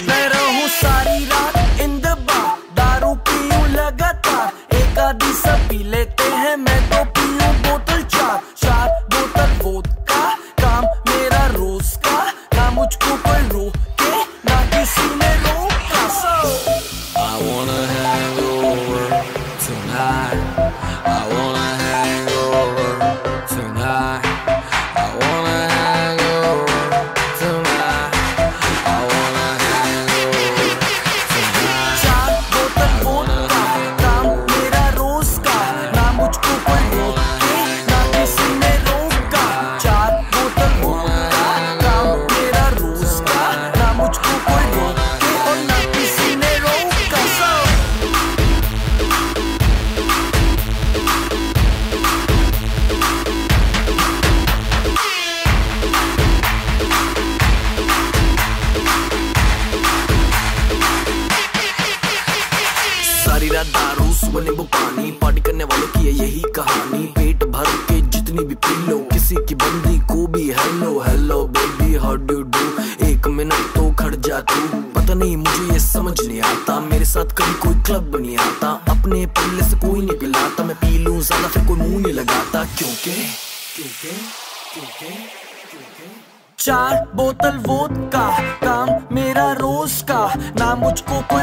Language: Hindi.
मैं रहूं सारी रात इन द बार, दारू पीऊं लगातार, एक आधी सब पी लेते हैं, मैं तो पीऊं बोतल चार बोतल वोदका, काम मेरा रोज का, ना मुझको कोई रोके ना किसी ने रोका। I wanna hang over tonight. I wanna hang over tonight. I wanna hang over tonight. I wanna hang over tonight. चार बोतल वोदका, काम मेरा रोज का, ना मुझको कोई रोके ना किसी ने रोका। चार बोतल वोदका, काम मेरा रोज का, ना मुझको कोई रोके और ना किसी ने रोका। सारी रात दारू सुबह नींबू पानी, पार्टी करने वालों की है यही कहानी। पेट भर के जितनी भी पी लो, किसी की बंदी को भी hello hello baby how do do. एक मिनट तो खड़ जा तू, पता नहीं मुझे ये समझ नहीं आता, मेरे साथ कभी कोई क्लब नहीं आता, अपने पल्ले से कोई नहीं पिलाता, मैं पी लूं ज्यादा फिर कोई मुंह नहीं लगाता, क्योंकि चार बोतल वोदका, काम मेरा रोज का, ना मुझको कोई